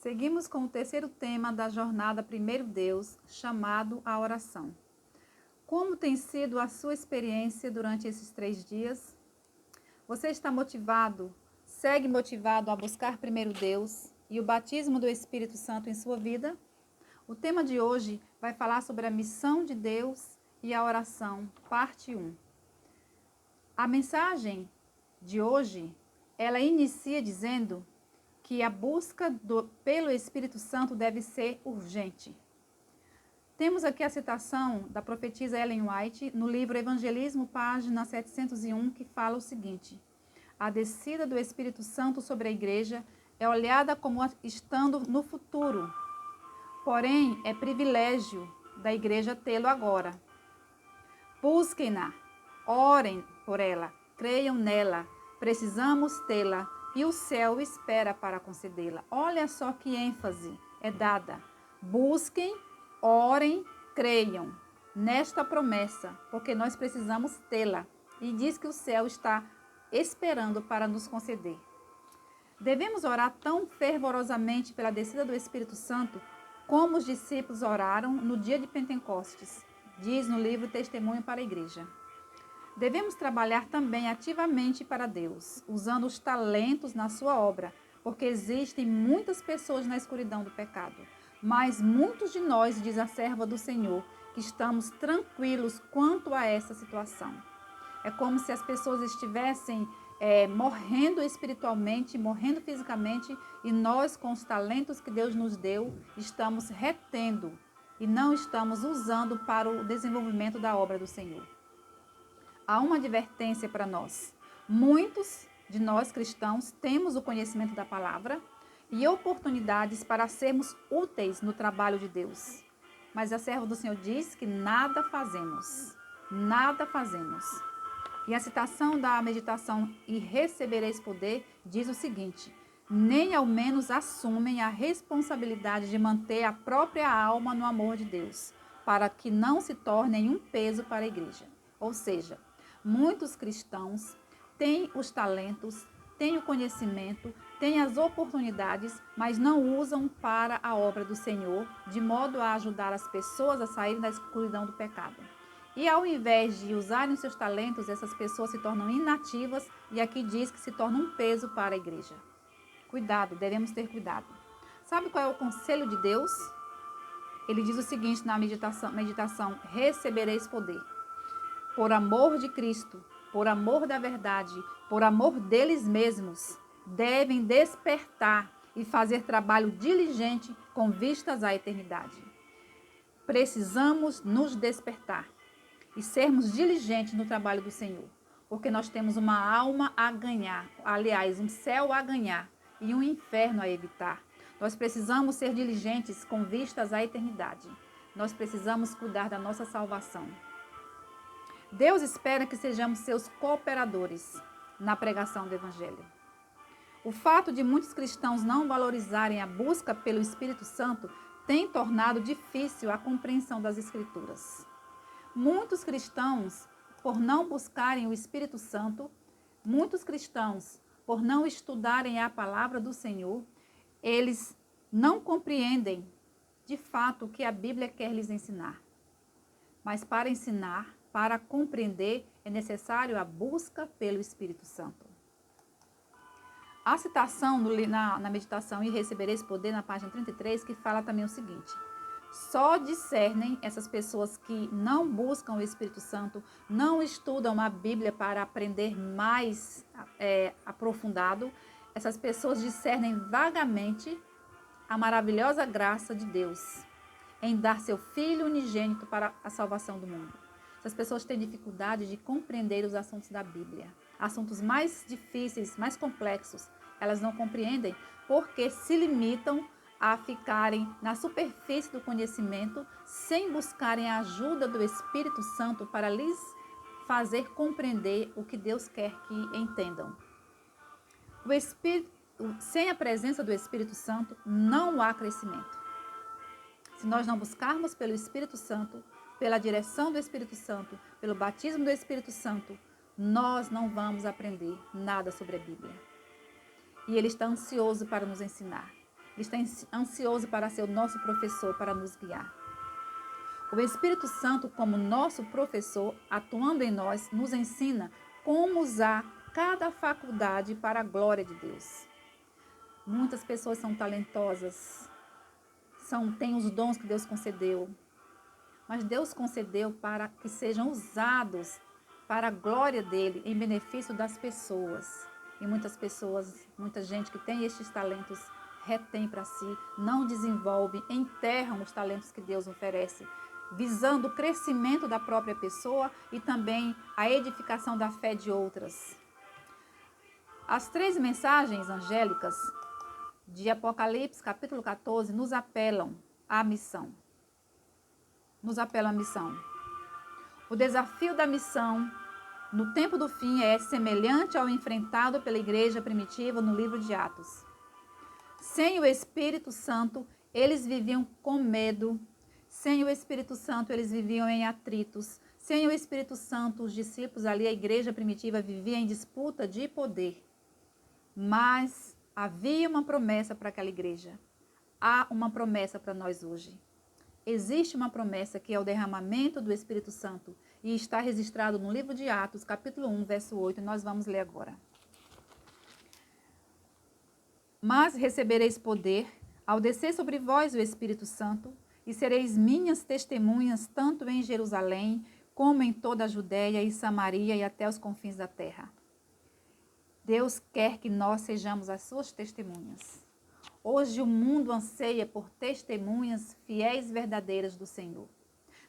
Seguimos com o terceiro tema da jornada Primeiro Deus, chamado a oração. Como tem sido a sua experiência durante esses 3 dias? Você está motivado, segue motivado a buscar primeiro Deus e o batismo do Espírito Santo em sua vida? O tema de hoje vai falar sobre a missão de Deus e a oração, parte 1. A mensagem de hoje, ela inicia dizendo que a busca pelo Espírito Santo deve ser urgente. Temos aqui a citação da profetisa Ellen White no livro Evangelismo, página 701, que fala o seguinte: a descida do Espírito Santo sobre a igreja é olhada como estando no futuro, porém é privilégio da igreja tê-lo agora. Busquem-na, orem por ela, creiam nela, precisamos tê-la e o céu espera para concedê-la. Olha só que ênfase é dada. Busquem, orem, creiam nesta promessa, porque nós precisamos tê-la. E diz que o céu está esperando para nos conceder. Devemos orar tão fervorosamente pela descida do Espírito Santo como os discípulos oraram no dia de Pentecostes, diz no livro Testemunho para a Igreja. Devemos trabalhar também ativamente para Deus, usando os talentos na sua obra, porque existem muitas pessoas na escuridão do pecado. Mas muitos de nós, diz a serva do Senhor, que estamos tranquilos quanto a essa situação. É como se as pessoas estivessem morrendo espiritualmente, morrendo fisicamente, e nós, com os talentos que Deus nos deu, estamos retendo e não estamos usando para o desenvolvimento da obra do Senhor. Há uma advertência para nós. Muitos de nós cristãos temos o conhecimento da palavra e oportunidades para sermos úteis no trabalho de Deus. Mas a serva do Senhor diz que nada fazemos. Nada fazemos. E a citação da meditação "e recebereis poder" diz o seguinte: nem ao menos assumem a responsabilidade de manter a própria alma no amor de Deus, para que não se tornem um peso para a igreja. Ou seja, muitos cristãos têm os talentos, têm o conhecimento, têm as oportunidades, mas não usam para a obra do Senhor, de modo a ajudar as pessoas a saírem da escuridão do pecado. E ao invés de usarem os seus talentos, essas pessoas se tornam inativas e aqui diz que se tornam um peso para a igreja. Cuidado, devemos ter cuidado. Sabe qual é o conselho de Deus? Ele diz o seguinte na meditação "recebereis poder". Por amor de Cristo, por amor da verdade, por amor deles mesmos, devem despertar e fazer trabalho diligente com vistas à eternidade. Precisamos nos despertar e sermos diligentes no trabalho do Senhor, porque nós temos uma alma a ganhar, aliás, um céu a ganhar e um inferno a evitar. Nós precisamos ser diligentes com vistas à eternidade. Nós precisamos cuidar da nossa salvação. Deus espera que sejamos seus cooperadores na pregação do Evangelho. O fato de muitos cristãos não valorizarem a busca pelo Espírito Santo tem tornado difícil a compreensão das Escrituras. Muitos cristãos, por não buscarem o Espírito Santo, muitos cristãos, por não estudarem a palavra do Senhor, eles não compreendem de fato o que a Bíblia quer lhes ensinar. Mas para ensinar, para compreender, é necessário a busca pelo Espírito Santo. A citação na meditação "e recebereis poder", na página 33, que fala também o seguinte: só discernem essas pessoas que não buscam o Espírito Santo, não estudam a Bíblia para aprender mais aprofundado, essas pessoas discernem vagamente a maravilhosa graça de Deus em dar seu Filho unigênito para a salvação do mundo. Essas pessoas têm dificuldade de compreender os assuntos da Bíblia. Assuntos mais difíceis, mais complexos, elas não compreendem porque se limitam a ficarem na superfície do conhecimento sem buscarem a ajuda do Espírito Santo para lhes fazer compreender o que Deus quer que entendam. Sem a presença do Espírito Santo, não há crescimento. Se nós não buscarmos pelo Espírito Santo, pela direção do Espírito Santo, pelo batismo do Espírito Santo, nós não vamos aprender nada sobre a Bíblia. E Ele está ansioso para nos ensinar. Ele está ansioso para ser o nosso professor, para nos guiar. O Espírito Santo, como nosso professor, atuando em nós, nos ensina como usar cada faculdade para a glória de Deus. Muitas pessoas são talentosas, têm os dons que Deus concedeu, mas Deus concedeu para que sejam usados para a glória dele, em benefício das pessoas. E muita gente que tem estes talentos, retém para si, não desenvolve, enterram os talentos que Deus oferece, visando o crescimento da própria pessoa e também a edificação da fé de outras. As 3 mensagens angélicas de Apocalipse, capítulo 14, nos apelam à missão. O desafio da missão no tempo do fim é semelhante ao enfrentado pela igreja primitiva no livro de Atos. Sem o Espírito Santo, eles viviam com medo. Sem o Espírito Santo, eles viviam em atritos. Sem o Espírito Santo, os discípulos ali, a igreja primitiva, vivia em disputa de poder. Mas havia uma promessa para aquela igreja. Há uma promessa para nós hoje. Existe uma promessa que é o derramamento do Espírito Santo e está registrado no livro de Atos, capítulo 1, verso 8, e nós vamos ler agora. Mas recebereis poder ao descer sobre vós o Espírito Santo e sereis minhas testemunhas tanto em Jerusalém como em toda a Judéia e Samaria e até os confins da terra. Deus quer que nós sejamos as suas testemunhas. Hoje o mundo anseia por testemunhas fiéis e verdadeiras do Senhor.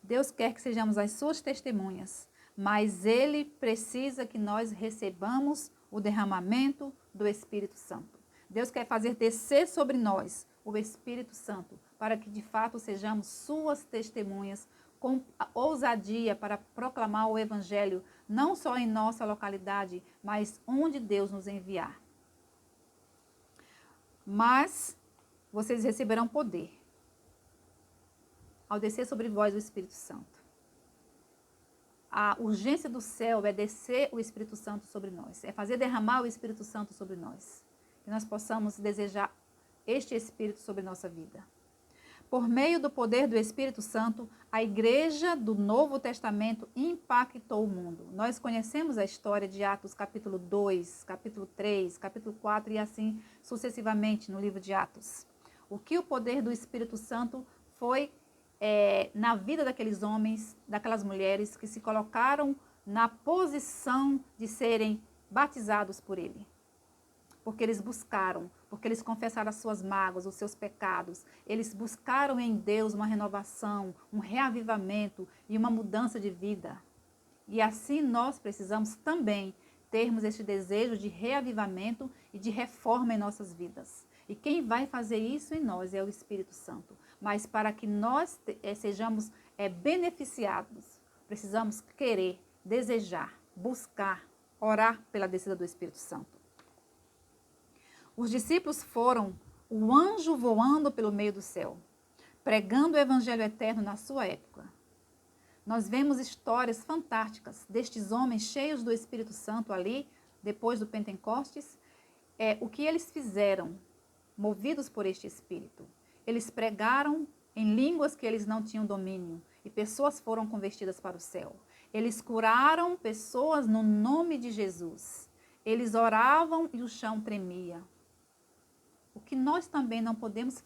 Deus quer que sejamos as suas testemunhas, mas Ele precisa que nós recebamos o derramamento do Espírito Santo. Deus quer fazer descer sobre nós o Espírito Santo, para que de fato sejamos suas testemunhas com ousadia para proclamar o Evangelho, não só em nossa localidade, mas onde Deus nos enviar. Mas vocês receberão poder ao descer sobre vós o Espírito Santo. A urgência do céu é descer o Espírito Santo sobre nós, é fazer derramar o Espírito Santo sobre nós, que nós possamos desejar este Espírito sobre nossa vida. Por meio do poder do Espírito Santo, a igreja do Novo Testamento impactou o mundo. Nós conhecemos a história de Atos capítulo 2, capítulo 3, capítulo 4 e assim sucessivamente no livro de Atos. O que o poder do Espírito Santo foi na vida daqueles homens, daquelas mulheres que se colocaram na posição de serem batizados por ele. Porque eles buscaram, porque eles confessaram as suas mágoas, os seus pecados. Eles buscaram em Deus uma renovação, um reavivamento e uma mudança de vida. E assim nós precisamos também termos este desejo de reavivamento e de reforma em nossas vidas. E quem vai fazer isso em nós é o Espírito Santo. Mas para que nós sejamos beneficiados, precisamos querer, desejar, buscar, orar pela descida do Espírito Santo. Os discípulos foram o anjo voando pelo meio do céu, pregando o evangelho eterno na sua época. Nós vemos histórias fantásticas destes homens cheios do Espírito Santo ali, depois do Pentecostes. O que eles fizeram, movidos por este Espírito? Eles pregaram em línguas que eles não tinham domínio e pessoas foram convertidas para o céu. Eles curaram pessoas no nome de Jesus. Eles oravam e o chão tremia. O que nós também não podemos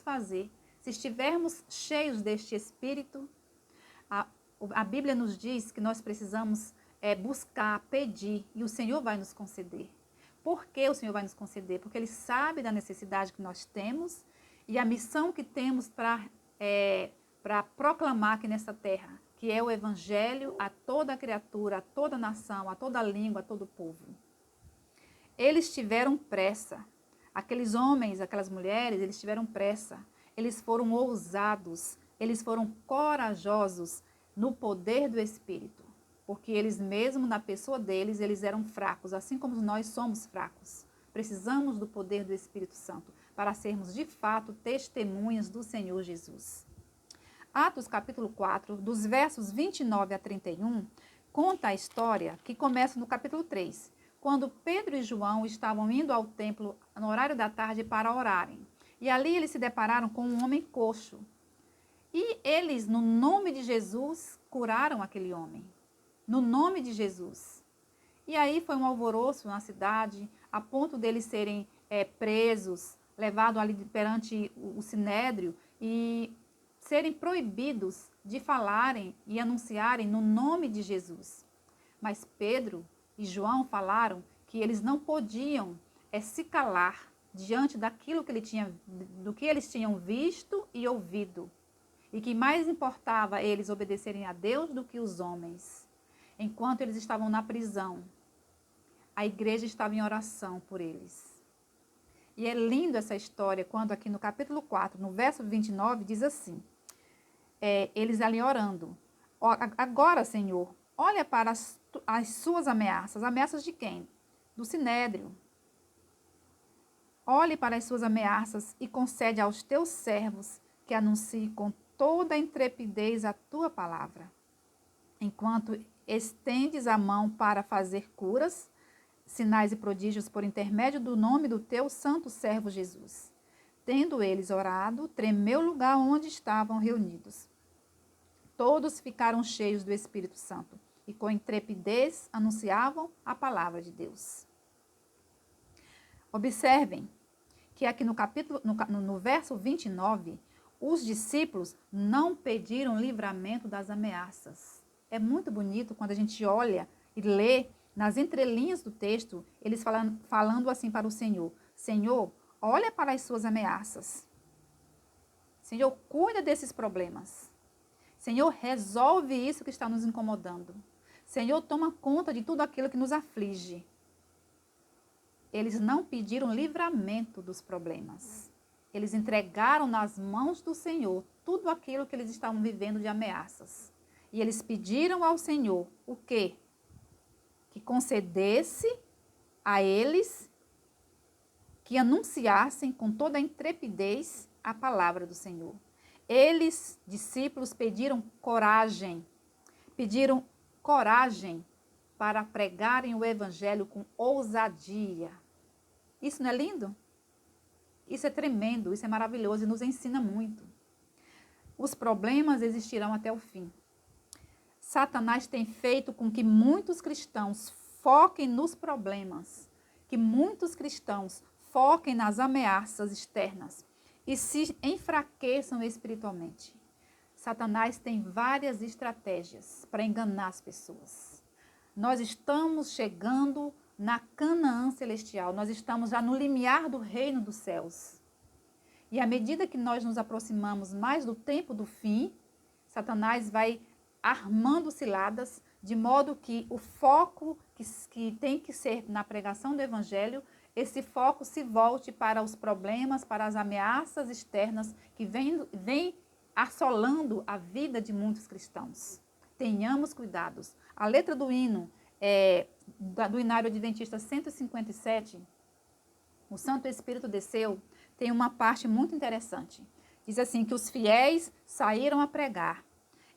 fazer, se estivermos cheios deste Espírito, a Bíblia nos diz que nós precisamos buscar, pedir, e o Senhor vai nos conceder. Por que o Senhor vai nos conceder? Porque Ele sabe da necessidade que nós temos e a missão que temos para proclamar aqui nessa terra, que é o Evangelho a toda criatura, a toda nação, a toda língua, a todo povo. Eles tiveram pressa. Aqueles homens, aquelas mulheres, eles tiveram pressa. Eles foram ousados, eles foram corajosos no poder do Espírito. Porque eles mesmo, na pessoa deles, eles eram fracos, assim como nós somos fracos. Precisamos do poder do Espírito Santo para sermos, de fato, testemunhas do Senhor Jesus. Atos capítulo 4, dos versos 29 a 31, conta a história que começa no capítulo 3, quando Pedro e João estavam indo ao templo no horário da tarde para orarem. E ali eles se depararam com um homem coxo. E eles, no nome de Jesus, curaram aquele homem. No nome de Jesus. E aí foi um alvoroço na cidade, a ponto deles serem presos, levados ali perante o sinédrio e serem proibidos de falarem e anunciarem no nome de Jesus. Mas Pedro e João falaram que eles não podiam se calar diante daquilo que do que eles tinham visto e ouvido. E que mais importava eles obedecerem a Deus do que os homens. Enquanto eles estavam na prisão, a igreja estava em oração por eles. E é lindo essa história, quando aqui no capítulo 4, no verso 29, diz assim, eles ali orando. Agora, Senhor, olha para as suas ameaças. Ameaças de quem? Do sinédrio. Olhe para as suas ameaças e concede aos teus servos que anunciem com toda a intrepidez a tua palavra. Enquanto estendes a mão para fazer curas, sinais e prodígios por intermédio do nome do teu santo servo Jesus. Tendo eles orado, tremeu o lugar onde estavam reunidos. Todos ficaram cheios do Espírito Santo e com intrepidez anunciavam a palavra de Deus. Observem que aqui no verso 29, os discípulos não pediram livramento das ameaças. É muito bonito quando a gente olha e lê nas entrelinhas do texto, eles falando assim para o Senhor: Senhor, olha para as suas ameaças. Senhor, cuida desses problemas. Senhor, resolve isso que está nos incomodando. Senhor, toma conta de tudo aquilo que nos aflige. Eles não pediram livramento dos problemas. Eles entregaram nas mãos do Senhor tudo aquilo que eles estavam vivendo de ameaças. E eles pediram ao Senhor o quê? Que concedesse a eles que anunciassem com toda a intrepidez a palavra do Senhor. Eles, discípulos, pediram coragem para pregarem o evangelho com ousadia. Isso não é lindo? Isso é tremendo, isso é maravilhoso e nos ensina muito. Os problemas existirão até o fim. Satanás tem feito com que muitos cristãos foquem nos problemas, que muitos cristãos foquem nas ameaças externas e se enfraqueçam espiritualmente. Satanás tem várias estratégias para enganar as pessoas. Nós estamos chegando na Canaã celestial, nós estamos já no limiar do reino dos céus. E à medida que nós nos aproximamos mais do tempo do fim, Satanás vai armando ciladas, de modo que o foco que tem que ser na pregação do evangelho, esse foco se volte para os problemas, para as ameaças externas que vem assolando a vida de muitos cristãos. Tenhamos cuidados. A letra do hino, do Inário Adventista 157, o Santo Espírito desceu, tem uma parte muito interessante. Diz assim, que os fiéis saíram a pregar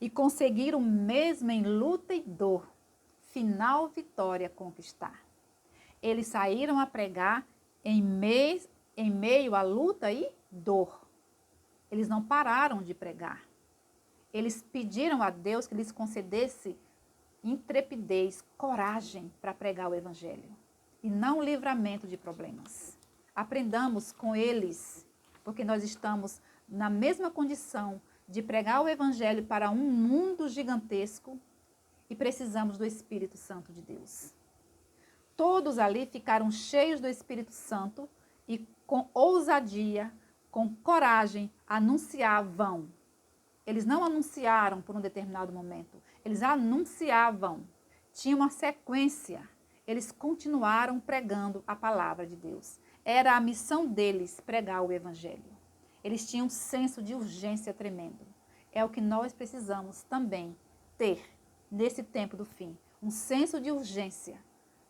e conseguiram mesmo em luta e dor, final vitória conquistar. Eles saíram a pregar em meio à luta e dor. Eles não pararam de pregar. Eles pediram a Deus que lhes concedesse intrepidez, coragem para pregar o evangelho e não livramento de problemas. Aprendamos com eles, porque nós estamos na mesma condição de pregar o evangelho para um mundo gigantesco e precisamos do Espírito Santo de Deus. Todos ali ficaram cheios do Espírito Santo e com ousadia, com coragem, anunciavam. Eles não anunciaram por um determinado momento, eles anunciavam. Tinha uma sequência. Eles continuaram pregando a palavra de Deus. Era a missão deles pregar o evangelho. Eles tinham um senso de urgência tremendo. É o que nós precisamos também ter nesse tempo do fim. Um senso de urgência.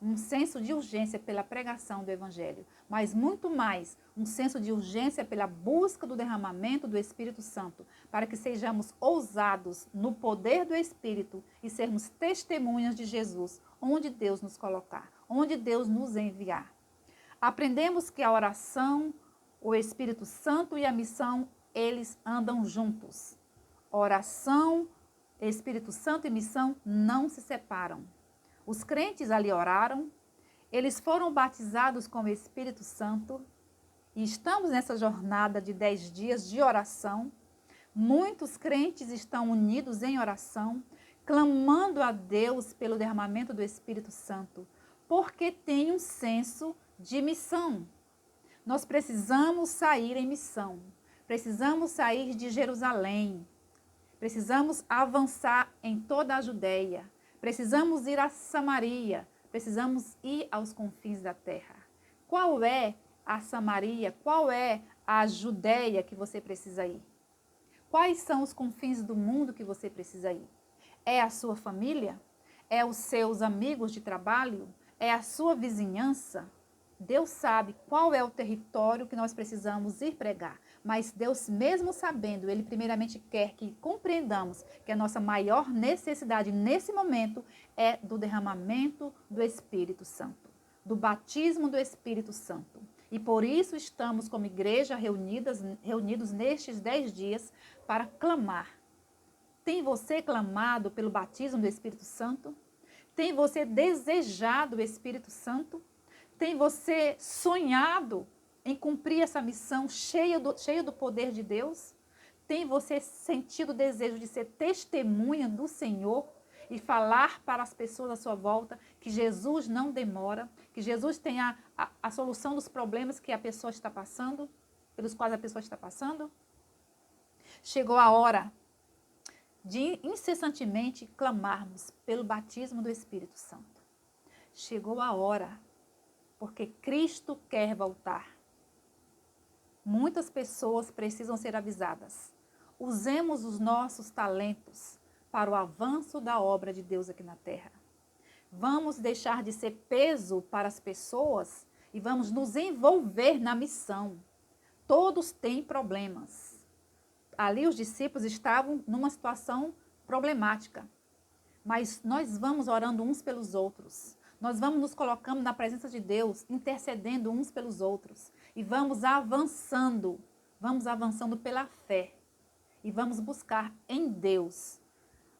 Um senso de urgência pela pregação do evangelho. Mas muito mais, um senso de urgência pela busca do derramamento do Espírito Santo. Para que sejamos ousados no poder do Espírito e sermos testemunhas de Jesus, onde Deus nos colocar, onde Deus nos enviar. Aprendemos que a oração, O Espírito Santo e a missão, eles andam juntos. Oração, Espírito Santo e missão não se separam. Os crentes ali oraram, eles foram batizados com o Espírito Santo e estamos nessa jornada de 10 dias de oração. Muitos crentes estão unidos em oração, clamando a Deus pelo derramamento do Espírito Santo, porque tem um senso de missão. Nós precisamos sair em missão, precisamos sair de Jerusalém, precisamos avançar em toda a Judéia, precisamos ir a Samaria, precisamos ir aos confins da terra. Qual é a Samaria? Qual é a Judéia que você precisa ir? Quais são os confins do mundo que você precisa ir? É a sua família? É os seus amigos de trabalho? É a sua vizinhança? Deus sabe qual é o território que nós precisamos ir pregar. Mas Deus, mesmo sabendo, Ele primeiramente quer que compreendamos que a nossa maior necessidade nesse momento é do derramamento do Espírito Santo, do batismo do Espírito Santo. E por isso estamos como igreja reunidos nestes 10 dias para clamar. Tem você clamado pelo batismo do Espírito Santo? Tem você desejado o Espírito Santo? Tem você sonhado em cumprir essa missão cheia do poder de Deus? Tem você sentido o desejo de ser testemunha do Senhor e falar para as pessoas à sua volta que Jesus não demora, que Jesus tem a solução dos problemas que a pessoa está passando, pelos quais a pessoa está passando? Chegou a hora de incessantemente clamarmos pelo batismo do Espírito Santo. Chegou a hora, porque Cristo quer voltar. Muitas pessoas precisam ser avisadas. Usemos os nossos talentos para o avanço da obra de Deus aqui na terra. Vamos deixar de ser peso para as pessoas e vamos nos envolver na missão. Todos têm problemas. Ali os discípulos estavam numa situação problemática, mas nós vamos orando uns pelos outros. Nós vamos nos colocando na presença de Deus, intercedendo uns pelos outros. E vamos avançando pela fé. E vamos buscar em Deus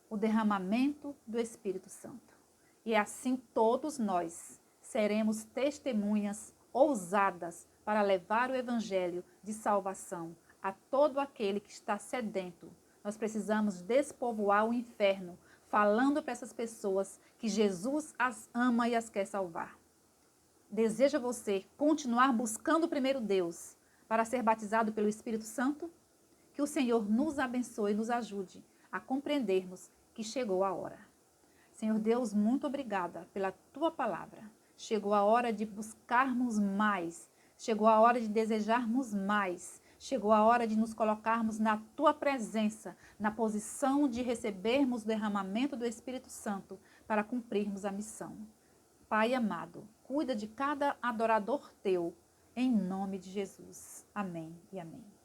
o derramamento do Espírito Santo. E assim todos nós seremos testemunhas ousadas para levar o evangelho de salvação a todo aquele que está sedento. Nós precisamos despovoar o inferno, falando para essas pessoas que Jesus as ama e as quer salvar. Deseja você continuar buscando primeiro Deus para ser batizado pelo Espírito Santo? Que o Senhor nos abençoe e nos ajude a compreendermos que chegou a hora. Senhor Deus, muito obrigada pela Tua palavra. Chegou a hora de buscarmos mais. Chegou a hora de desejarmos mais. Chegou a hora de nos colocarmos na Tua presença, na posição de recebermos o derramamento do Espírito Santo para cumprirmos a missão. Pai amado, cuida de cada adorador Teu, em nome de Jesus. Amém e amém.